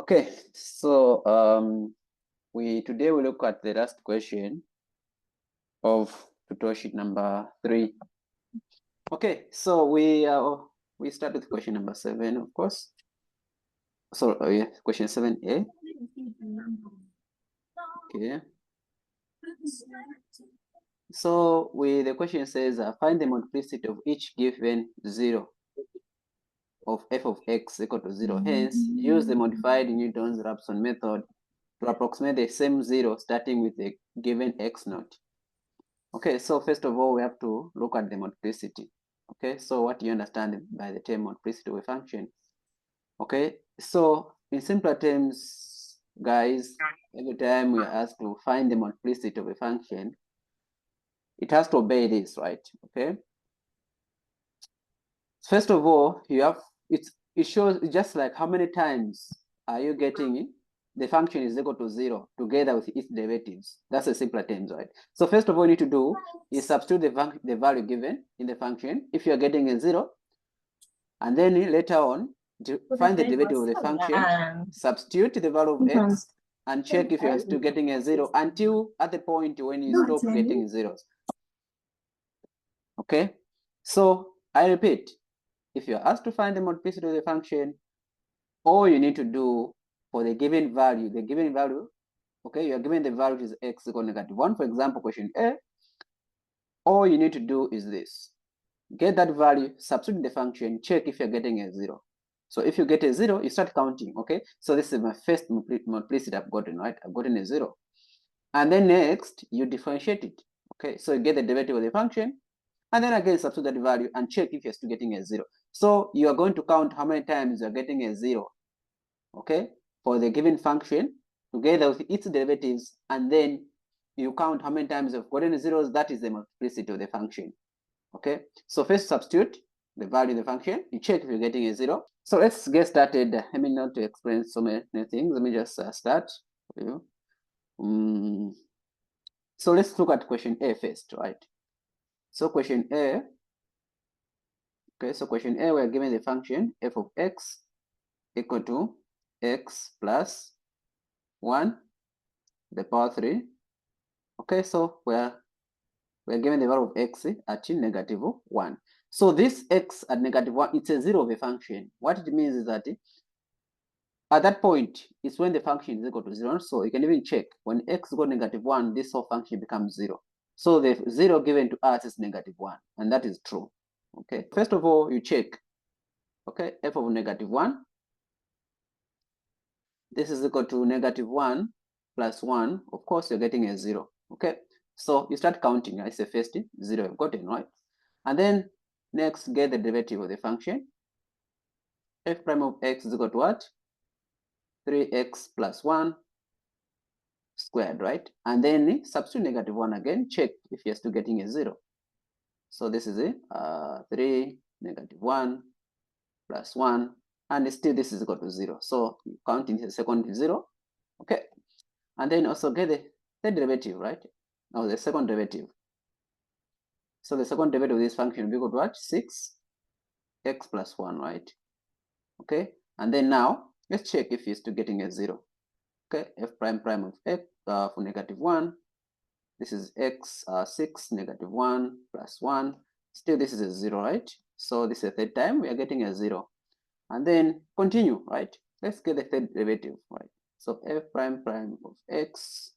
Okay, so today we look at the last question of tutorial sheet number 3. Okay, so we start with question number 7, of course. So yeah, question 7A. Okay. So the question says find the multiplicity of each given 0 of f of x equal to 0. Hence, use the modified Newton's-Raphson method to approximate the same 0 starting with the given x naught. Okay, so first of all, we have to look at the multiplicity. Okay, so what do you understand by the term multiplicity of a function? Okay, so in simpler terms, guys, every time we are asked to find the multiplicity of a function, it has to obey this, right? Okay. First of all, it shows just like how many times are you getting the function is equal to 0 together with its derivatives. That's a simpler terms, right? So first of all, you need to do is substitute the value given in the function if you are getting a 0, and then later on to find the derivative of the function, substitute the value of x, and check if you are still getting a 0 until at the point when you stop getting zeros. Okay, so I repeat, if you're asked to find the multiplicity of the function, all you need to do for the given value, okay, you're given the value is x equal to -1, for example, question A, all you need to do is this. Get that value, substitute the function, check if you're getting a 0. So if you get a 0, you start counting, okay? So this is my first multiplicity I've gotten, right? I've gotten a 0. And then next, you differentiate it, okay? So you get the derivative of the function, and then again substitute that value and check if you're still getting a 0. So you are going to count how many times you're getting a 0, okay, for the given function together with its derivatives, and then you count how many times you've gotten zeros. That is the multiplicity of the function. Okay, so first substitute the value of the function, you check if you're getting a 0. So let's get started. I mean, not to explain so many things. Let me just start for you. So let's look at question A first, right? So question A, okay, so question A, we're given the function f of x equal to x plus 1, the power 3. Okay, so we're given the value of x at -1. So this x at -1, it's a 0 of a function. What it means is that at that point, it's when the function is equal to 0. So you can even check when x equals -1, this whole function becomes 0. So the 0 given to us is -1, and that is true. Okay, first of all, you check, okay, f of -1. This is equal to -1 plus 1. Of course, you're getting a 0. Okay, so you start counting. I say first 0 you've gotten, right? And then next, get the derivative of the function. F prime of x is equal to what? 3x plus 1 squared, right? And then substitute -1 again, check if you're still getting a 0. So this is 3 -1 plus 1, and still this is equal to 0. So you count in the second 0, okay? And then also get the third derivative, right? Now the second derivative. So the second derivative of this function will be equal to what? 6x plus 1, right? Okay, and then now let's check if you're still getting a 0. Okay, f prime of x for -1. This is x 6 -1 plus 1. Still this is a 0, right? So this is the third time we are getting a 0. And then continue, right? Let's get the third derivative, right? So f prime of x.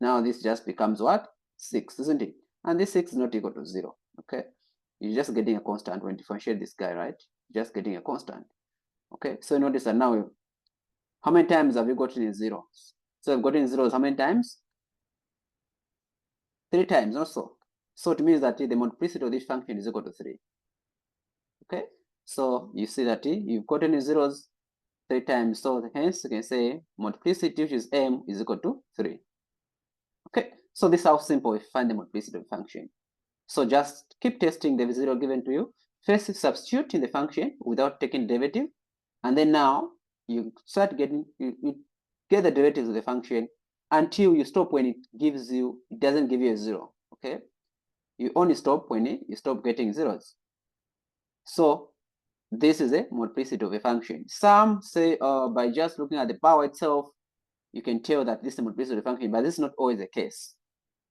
Now this just becomes what? 6, isn't it? And this 6 is not equal to 0, okay? You're just getting a constant when you differentiate this guy, right? Just getting a constant. Okay, so notice that now, how many times have you gotten a 0? So I've gotten zeros how many times? 3 times also. So it means that the multiplicity of this function is equal to 3. Okay, so you see that you've gotten zeros 3 times. So hence you can say multiplicity, which is m, is equal to 3. Okay, so this is how simple we find the multiplicity of the function. So just keep testing the 0 given to you. First substitute in the function without taking derivative, and then now you start getting, you get the derivatives of the function until you stop when it doesn't give you a 0, okay? You only stop when you stop getting zeros. So this is a multiplicity of a function. Some say by just looking at the power itself, you can tell that this is a multiplicity of a function, but this is not always the case.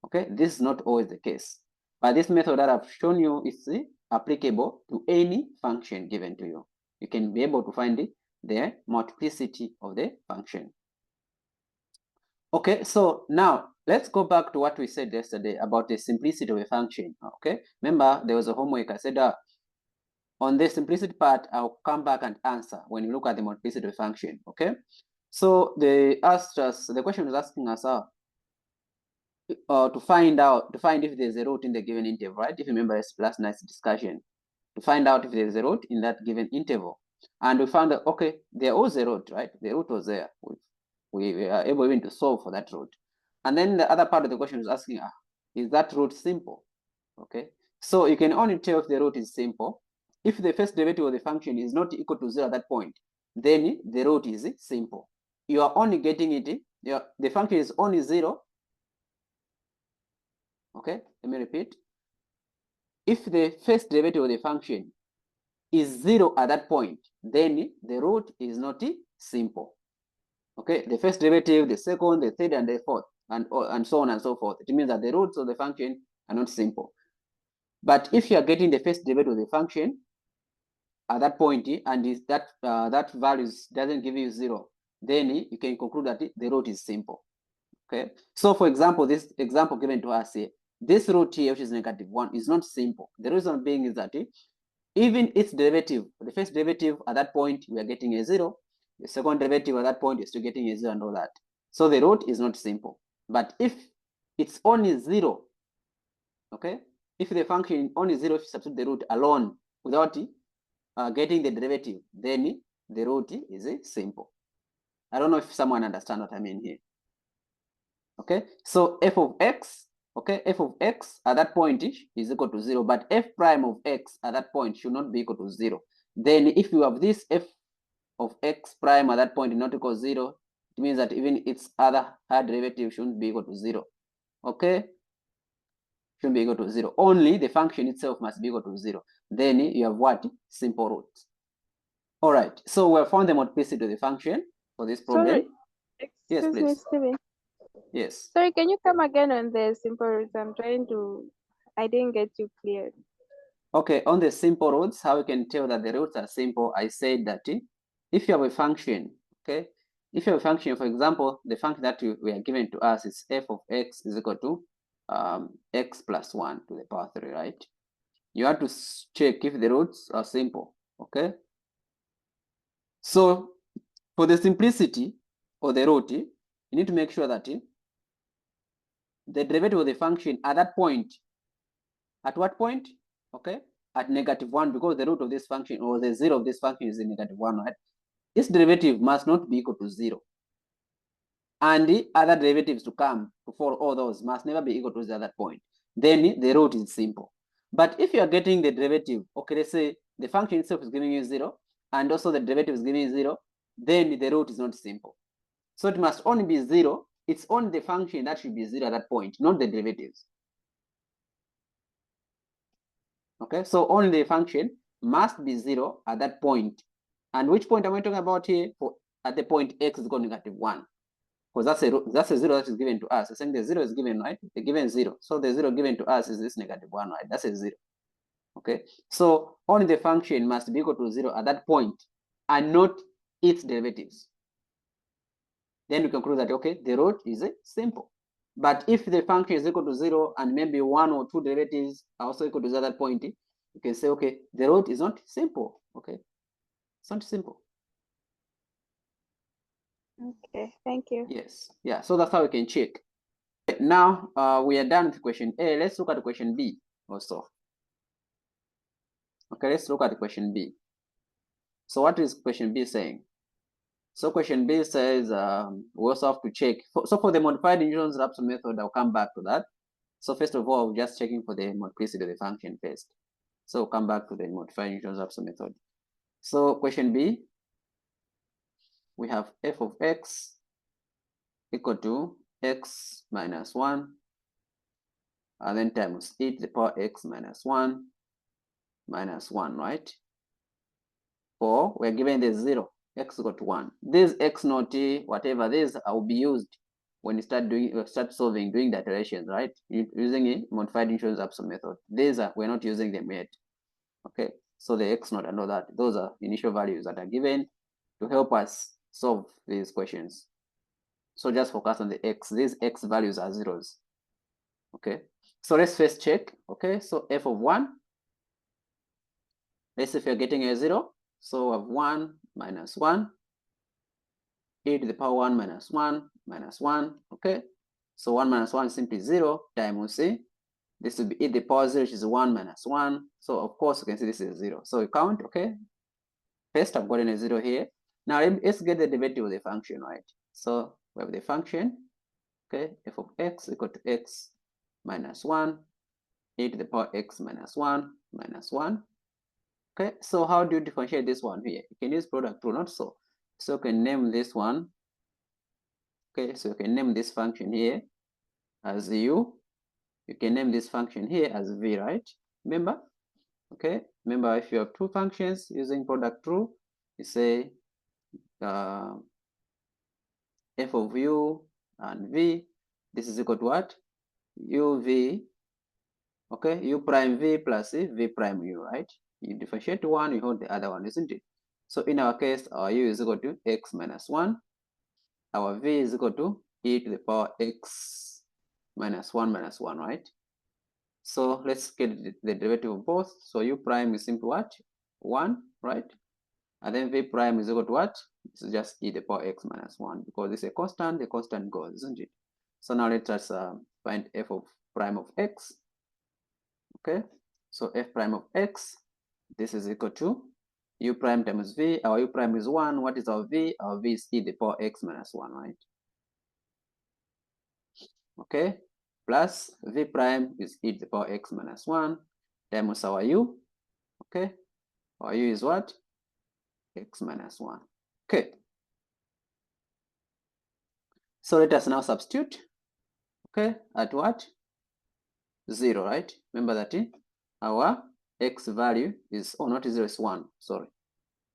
Okay, this is not always the case. But this method that I've shown you is applicable to any function given to you. You can be able to find the multiplicity of the function. Okay, so now let's go back to what we said yesterday about the simplicity of a function. Okay, remember there was a homework. I said on the simplicity part, I'll come back and answer when you look at the multiplicity of a function. Okay, so they asked us, the question was asking us to find if there's a root in the given interval, right? If you remember last night's discussion, to find out if there's a root in that given interval. And we found that, okay, there was a root, right? The root was there. We are able even to solve for that root. And then the other part of the question is asking, is that root simple? Okay, so you can only tell if the root is simple if the first derivative of the function is not equal to 0 at that point. Then the root is simple. You are only getting it, the function is only 0. Okay, let me repeat. If the first derivative of the function is 0 at that point, then the root is not simple. Okay, the first derivative, the second, the third, and the fourth, and so on and so forth. It means that the roots of the function are not simple. But if you are getting the first derivative of the function at that point, and is that that value doesn't give you 0, then you can conclude that the root is simple. Okay, so for example, this example given to us here, this root here, which is -1, is not simple. The reason being is that even its derivative, the first derivative at that point, we are getting a 0. The second derivative at that point, you're still getting a 0 and all that. So the root is not simple. But if it's only 0, okay, if the function only 0, if you substitute the root alone without getting the derivative, then the root is simple. I don't know if someone understands what I mean here. Okay, so f of x, okay, f of x at that point is equal to 0, but f prime of x at that point should not be equal to 0. Then if you have this f of x prime at that point not equal to 0, it means that even its other higher derivative shouldn't be equal to 0. Okay, shouldn't be equal to 0. Only the function itself must be equal to 0. Then you have what? Simple roots. All right, so we have found the multiplicity of the function for this problem. Sorry. Yes, Excuse me, please. Steven. Yes. Sorry, can you come again on the simple roots? I didn't get you clear. Okay, on the simple roots, how we can tell that the roots are simple, I said that if you have a function, okay, if you have a function, for example, the function that we are given to us is f of x is equal to x plus 1 to the power 3, right? You have to check if the roots are simple, okay? So for the simplicity of the root, you need to make sure that the derivative of the function at that point, at what point? Okay, at -1, because the root of this function or the 0 of this function is -1, right? Its derivative must not be equal to 0. And the other derivatives to come to follow all those must never be equal to 0 at that point. Then the root is simple. But if you are getting the derivative, okay, let's say the function itself is giving you 0, and also the derivative is giving you 0, then the root is not simple. So it must only be 0. It's only the function that should be 0 at that point, not the derivatives. Okay, so only the function must be 0 at that point. And which point am I talking about here? For at the point x is equal to -1. Because that's a 0 that is given to us. I'm saying the 0 is given, right? The given 0. So the 0 given to us is this -1, right? That's a 0. Okay, so only the function must be equal to 0 at that point and not its derivatives. Then we conclude that, okay, the root is simple. But if the function is equal to 0 and maybe 1 or 2 derivatives are also equal to 0 at that point, you can say, okay, the root is not simple. Okay, it's not simple. Okay, thank you. Yes, yeah, so that's how we can check. Now we are done with question A. Let's look at question B also. Okay, let's look at question B. So what is question B saying? So question B says we also have to check. So for the modified Newton's-Raphson method, I'll come back to that. So first of all, we're just checking for the multiplicity of the function first. So we'll come back to the modified Newton's-Raphson method. So question B, we have f of x equal to x minus 1, and then times e to the power x minus 1 minus 1, right? or we're given the 0, x equal to 1. This x naught, whatever this will be used when you start solving, doing the iterations, right? Using a modified insurance absolute method. These we're not using them yet. Okay, so the x naught and all that, those are initial values that are given to help us solve these questions. So just focus on the x. These x values are zeros. Okay, so let's first check. Okay, so f of 1. Let's see if you're getting a 0. So we have 1 minus 1, e to the power 1 minus 1 minus 1. Okay, so 1 minus 1 is simply 0 times c. This will be e to the power 0, which is 1 minus 1. So of course you can see this is 0. So we count. Okay, first I've gotten a 0 here. Now let's get the derivative of the function, right? So we have the function, okay, f of x equal to x minus 1, e to the power x minus 1 minus 1. Okay, so how do you differentiate this one here? You can use product rule, not so. So you can name this one. Okay, so you can name this function here as u. You can name this function here as v, right? Remember? Okay, remember if you have two functions using product rule, you say f of u and v, this is equal to what? uv, okay, u prime v plus v prime u, right? You differentiate one, you hold the other one, isn't it? So in our case, our u is equal to x minus 1, our v is equal to e to the power x minus 1 minus 1, right? So let's get the derivative of both. So u prime is simply what? 1, right? And then v prime is equal to what? This is just e to the power x minus 1, because it's a constant, the constant goes, isn't it? So now let us find f of prime of x. Okay, so f prime of x, this is equal to u prime times v. Our u prime is 1. What is our v? Our v is e to the power x minus 1, right? Okay, plus v prime is e to the power x minus 1 times our u. Okay, our u is what? X minus 1. Okay, so let us now substitute. Okay, at what? 0, right? Remember that our x value is, oh, not 0, it's 1, sorry.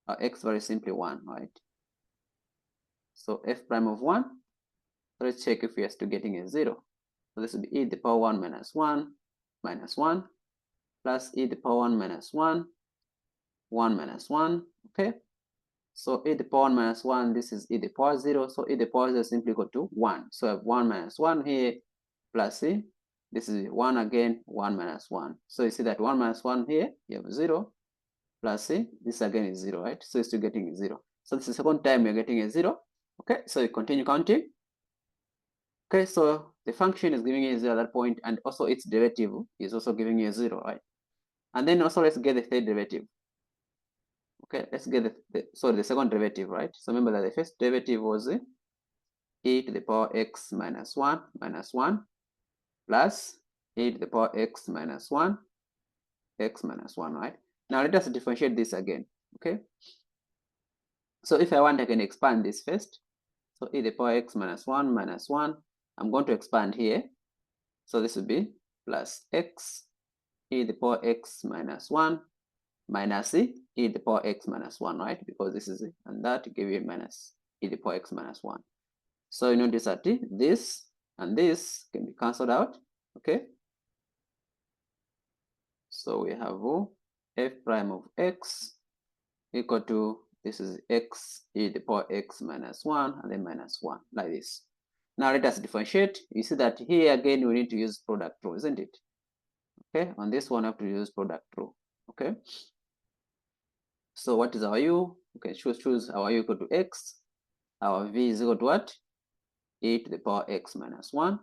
Our x value is simply 1, right? So f prime of 1, let's check if we are still getting a 0. So this will be e to the power 1 minus 1 minus 1 plus e to the power 1 minus 1, 1 minus 1, okay? So e to the power 1 minus 1, this is e to the power 0, so e to the power 0 is simply equal to 1. So I have 1 minus 1 here plus e. This is 1 again, 1 minus 1. So you see that 1 minus 1 here, you have 0 plus e. This again is 0, right? So you're still getting a 0. So this is the second time you're getting a 0. Okay, so you continue counting. Okay, so the function is giving you a 0 at that point, and also its derivative is also giving you a 0, right? And then also let's get the third derivative. Okay, let's get the second derivative, right? So remember that the first derivative was e to the power x minus 1 plus e to the power x minus 1, right? Now let us differentiate this again, okay? So if I want, I can expand this first. So e to the power x minus 1, I'm going to expand here. So this will be plus x e to the power x minus 1 minus e to the power x minus 1, right? Because this is it, and that give you minus e to the power x minus 1. So you notice that this and this can be cancelled out, okay? So we have f prime of x equal to, this is x e to the power x minus 1 and then minus 1, like this. Now let us differentiate. You see that here again we need to use product rule, isn't it? Okay, on this one I have to use product rule. Okay, so what is our u? Okay, choose our u equal to x. Our v is equal to what? E to the power x minus 1.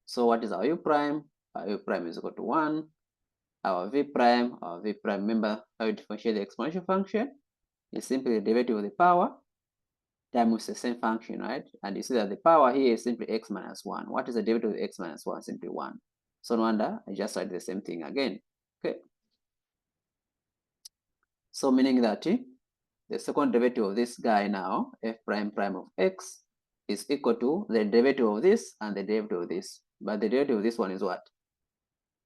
So what is our u prime? Our u prime is equal to 1. Our v prime, remember how you differentiate the exponential function? It's simply the derivative of the power times the same function, right? And you see that the power here is simply x minus 1. What is the derivative of x minus 1? Simply 1. So no wonder I just write the same thing again. Okay. So meaning that the second derivative of this guy now, f prime of x, is equal to the derivative of this and the derivative of this. But the derivative of this one is what?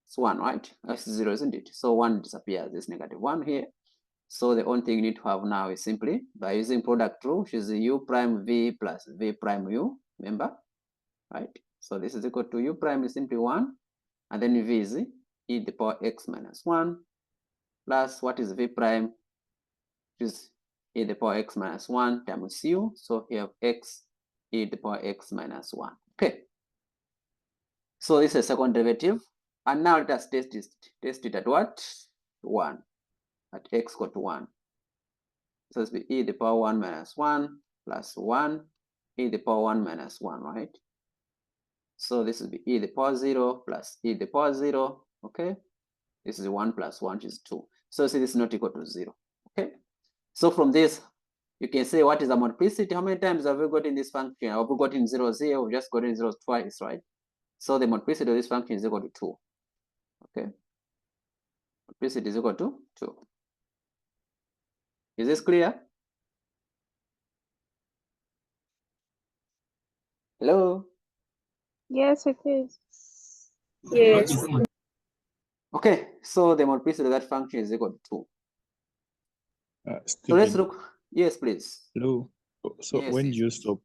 It's 1, right? That's 0, isn't it? So 1 disappears, this negative 1 here. So the only thing you need to have now is simply by using product rule, which is u prime v plus v prime u, remember, right? So this is equal to u prime is simply 1, and then v is e to the power x minus 1 plus what is v prime, which is e to the power x minus 1 times u. So we have x e to the power x minus 1. Okay. So this is a second derivative. And now let us test it at what? 1. At x equal to 1. So it's be e to the power 1 minus 1 plus 1 e to the power 1 minus 1, right? So this will be e to the power 0 plus e to the power 0. Okay. This is 1 plus 1, which is 2. So see, this is not equal to 0. Okay. So from this, you can say what is the multiplicity? How many times have we got in this function? Have we got in 0, 0? We just got in 0 twice, right? So the multiplicity of this function is equal to 2. Okay. Multiplicity is equal to 2. Is this clear? Hello? Yes, it is. Yes. Okay, so the multiplicity of that function is equal to 2. Stephen, so let's look. Yes, please. Hello. So Yes, when yes, do you yes. stop?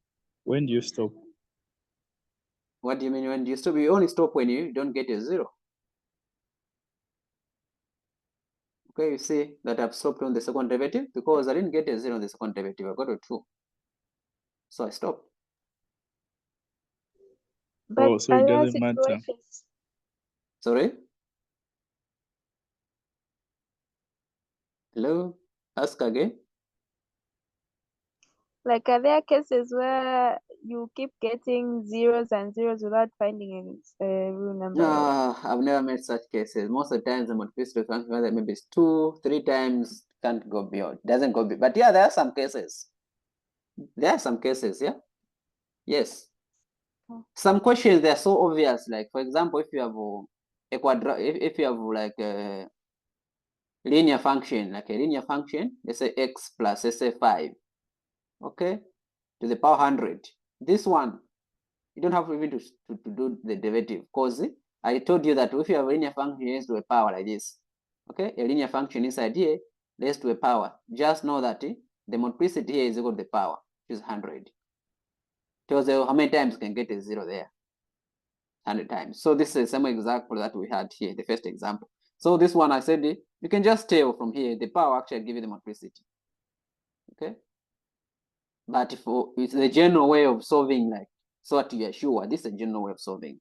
When do you stop? What do you mean when do you stop? You only stop when you don't get a 0. Okay, you see that I've stopped on the second derivative because I didn't get a 0 on the second derivative. I got a 2. So I stopped. But So it other doesn't matter. situations, Sorry? Hello? Ask again. like are there cases where you keep getting zeros and zeros without finding a real number? I've never met such cases. Most of the times the multiplicity function, whether maybe it's 2, 3 times, can't go beyond. Doesn't go beyond. But yeah, there are some cases. There are some cases, yeah? Yes. Some questions, they're so obvious. Like, for example, if you have if you have like a linear function, let's say x plus, let's say 5, okay, to the power 100. This one, you don't have even to do the derivative, because I told you that if you have a linear function raised to a power like this, okay, a linear function inside here raised to a power, just know that the multiplicity here is equal to the power, which is 100. Tells you how many times you can get a 0 there. 100 times. So this is the same example that we had here, the first example. So this one I said, you can just tell from here, the power actually give you the multiplicity. Okay. But it's the general way of solving, like, so that you are sure this is a general way of solving.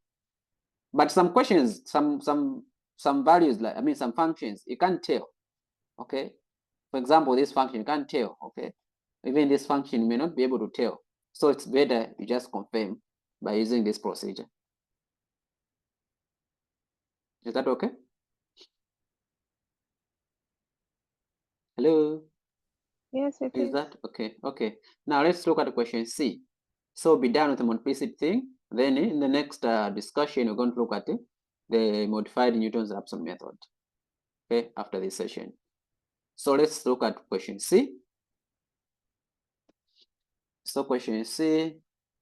But some questions, some values, like, I mean, some functions, you can't tell. Okay. For example, this function, you can't tell. Okay. Even this function, you may not be able to tell. So it's better you just confirm by using this procedure. Is that okay? Hello? Yes, it is. Is that okay? Okay. Now let's look at question C. So be done with the multiplicity thing. Then in the next discussion, we're going to look at the modified Newton's Raphson method. Okay, after this session. So let's look at question C. So question C,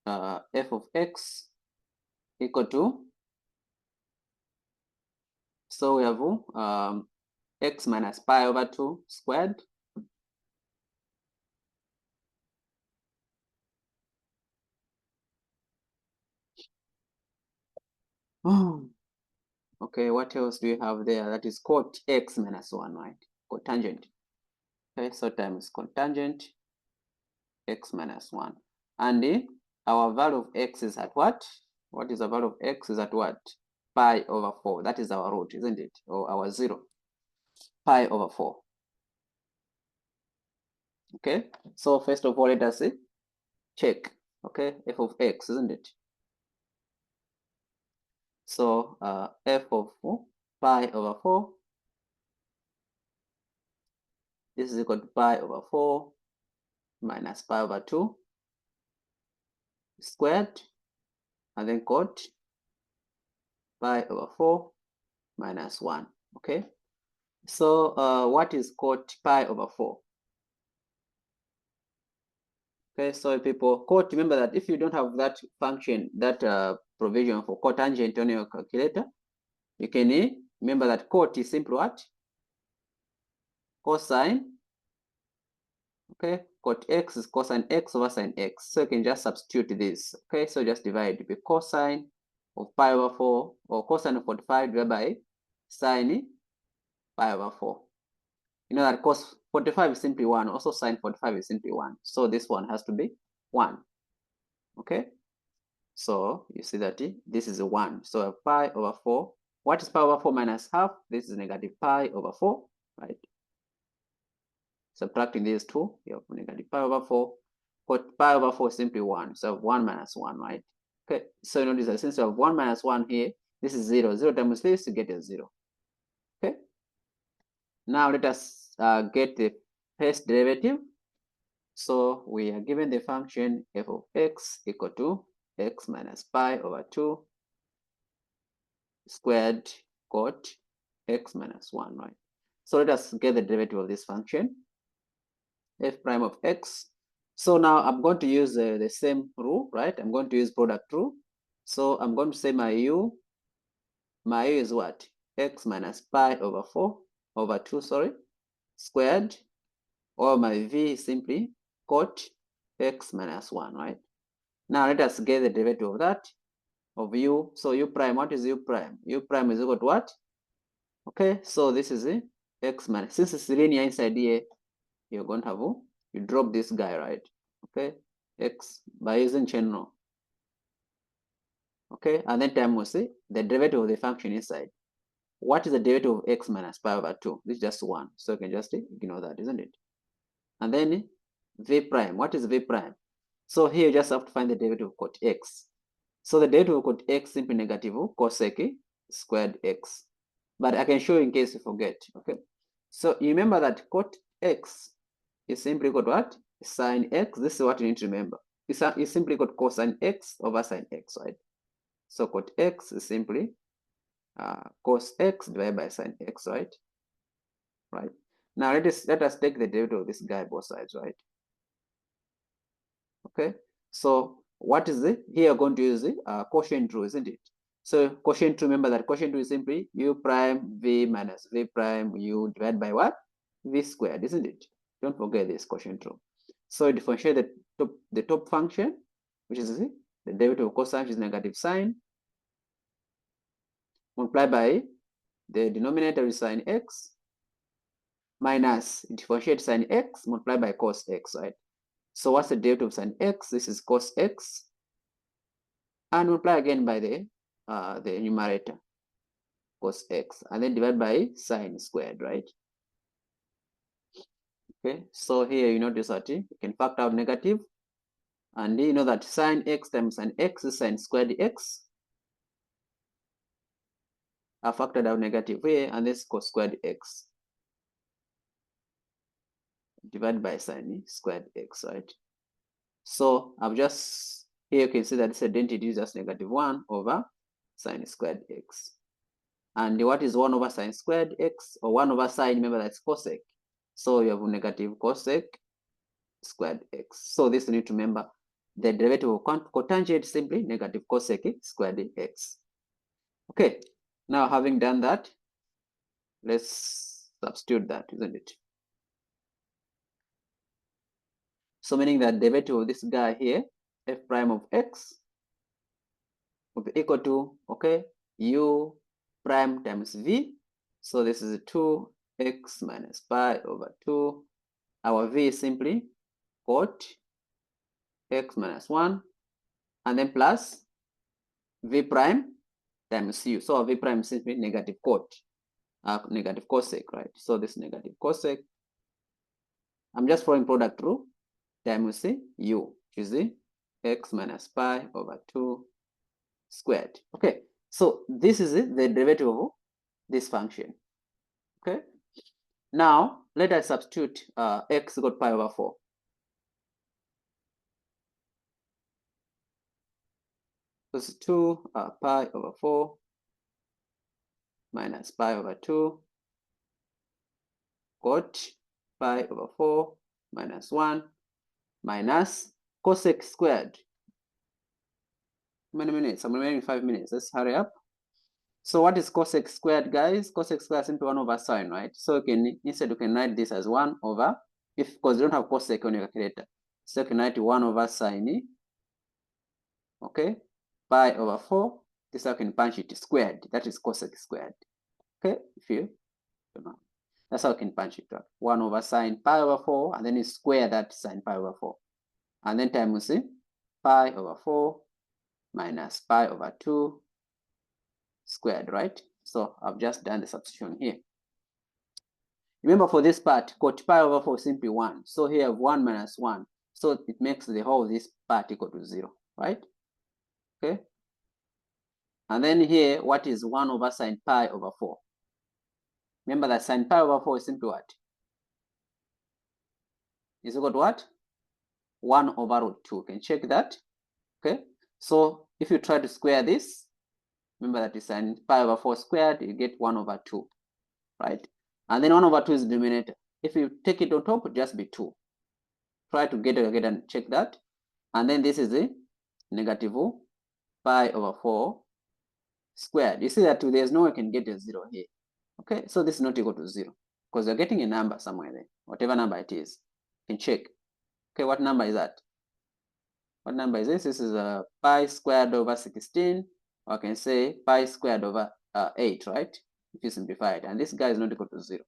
f of x equal to, so we have x minus pi over 2 squared okay, what else do you have there? That is cot x minus 1, right? Cotangent. Okay, so times cotangent x minus 1. And our value of x is at what? What is the value of x is at what? Pi over 4. That is our root, isn't it? Or our 0. Pi over 4. Okay, so first of all, let us check. Okay, f of x, isn't it? So f of 4, pi over 4. This is equal to pi over 4 minus pi over 2 squared, and then cot pi over 4 minus 1. Okay, so what is cot pi over 4? Okay, so people, cot, remember that if you don't have that function, that provision for cotangent on your calculator, you can remember that cot is simply what? Cosine Okay, cot x is cosine x over sine x. So you can just substitute this. Okay, so just divide the cosine of pi over 4 or cosine of 45 divided by sine pi over 4. You know that cos 45 is simply 1. Also sine 45 is simply 1. So this one has to be 1. Okay, so you see that this is a 1. So pi over 4. What is pi over 4 minus half? This is negative pi over 4, right? Subtracting these two, you have negative pi over 4. But pi over 4 is simply 1. So 1 minus 1, right? Okay, so notice that since you have 1 minus 1 here, this is 0. 0 times this, you get a 0. Okay, now let us get the first derivative. So we are given the function f of x equal to x minus pi over 2 squared cot x minus 1, right? So let us get the derivative of this function, f prime of x. So now I'm going to use the same rule, right? I'm going to use product rule. So I'm going to say my u is what? X minus pi over 4 over 2, sorry, squared, or my v is simply cot x minus 1, right? Now let us get the derivative of that, of u. So u prime, what is u prime? U prime is equal to what? Okay, so this is x minus, since it's linear inside here, you're going to have, you drop this guy, right? Okay, x by using chain rule. Okay, and then time will see the derivative of the function inside. What is the derivative of x minus pi over 2? This is just 1, so you can just ignore that, isn't it? And then v prime, what is v prime? So here you just have to find the derivative of cot x. So the derivative of cot x simply negative cosec squared x. But I can show you in case you forget, okay? So you remember that cot x is simply equal to what? Sine x. This is what you need to remember. It's simply equal to cosine x over sine x, right? So cot x is simply cos x divided by sine x, right? Right. Now let us take the derivative of this guy both sides, right? Okay. So what is it? Here we're going to use the quotient rule, isn't it? So quotient rule, remember that quotient rule is simply u prime v minus v prime u divided by what? V squared, isn't it? Don't forget this quotient rule. So differentiate the top function, which is the derivative of cosine, which is negative sine, multiplied by the denominator is sine x, minus differentiate sine x multiplied by cos x, right? So what's the derivative of sine x? This is cos x, and multiply again by the numerator, cos x, and then divide by sine squared, right? Okay, so here you notice that you can factor out negative, and you know that sine x times sine x is sine squared x. I factored out negative here, and this cos squared x divided by sine squared x, right? So I've just, here you can see that this identity is just negative 1 over sine squared x. And what is 1 over sine squared x, or 1 over sine? Remember that's cosec. So you have negative cosec squared x. So this you need to remember. The derivative of cotangent is simply negative cosec squared x. Okay, now having done that, let's substitute that, isn't it? So meaning that derivative of this guy here, f prime of x, will be equal to, okay, u prime times v. So this is 2x minus pi over 2. Our v is simply cot x minus 1, and then plus v prime times u. So our v prime is simply negative cot, negative cosec, right? So this negative cosec, I'm just following product rule, times u, which is the x minus pi over 2 squared. Okay, so this is the derivative of this function. Okay, now let us substitute x equal to pi over 4. This is 2 pi over 4 minus pi over 2 cot pi over 4 minus 1 minus cosec squared. How many minutes? I'm remaining 5 minutes. Let's hurry up. So what is cosec squared, guys? Cosec squared is simply 1 over sine, right? So you can, instead you can write this as 1 over because you don't have cosec on your calculator, so you can write 1 over sine, okay, pi over 4. This I can punch it squared. That is cosec squared. Okay, if you don't know. That's how I can punch it out. 1 over sine pi over 4, and then you square that sine pi over 4. And then times pi over 4 minus pi over 2 squared, right? So I've just done the substitution here. Remember, for this part, cot pi over 4 is simply 1. So here I have 1 minus 1. So it makes the whole of this part equal to 0, right? Okay. And then here, what is 1 over sine pi over 4? Remember that sine pi over 4 is simply what? Is equal to what? 1 over root 2. You can check that. Okay. So if you try to square this, remember that is sine pi over 4 squared, you get 1 over 2, right? And then 1 over 2 is the denominator. If you take it on top, it just be 2. Try to get it and check that. And then this is the negative pi over 4 squared. You see that there's no way you can get a 0 here. Okay, so this is not equal to 0 because you're getting a number somewhere there, whatever number it is. You can check. Okay, what number is that? What number is this? This is pi squared over 16, or I can say pi squared over 8, right? If you simplify it, and this guy is not equal to 0.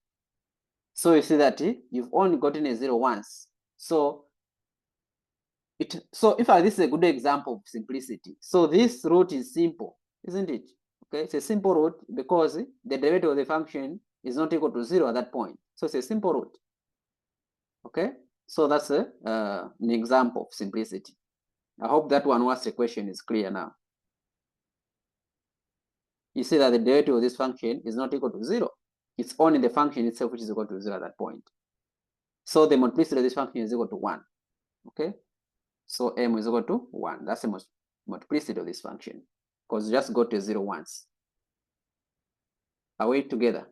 So you see that you've only gotten a 0 once. So if this is a good example of simplicity. So this root is simple, isn't it? Okay, it's a simple root because the derivative of the function is not equal to 0 at that point. So it's a simple root. Okay, so that's an example of simplicity. I hope that one was the question is clear now. You see that the derivative of this function is not equal to 0. It's only the function itself which is equal to 0 at that point. So the multiplicity of this function is equal to 1. Okay, so m is equal to 1. That's the multiplicity of this function because you just got to 0 once. Are we together?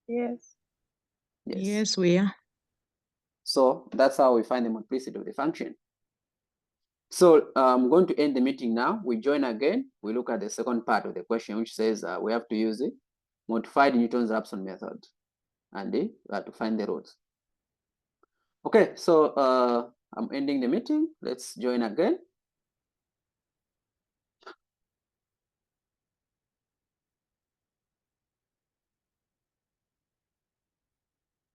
Yes. Yes, we are. So that's how we find the multiplicity of the function. So I'm going to end the meeting now. We join again. We look at the second part of the question, which says we have to use the modified Newton's-Raphson method and we have to find the roots. Okay, so I'm ending the meeting. Let's join again.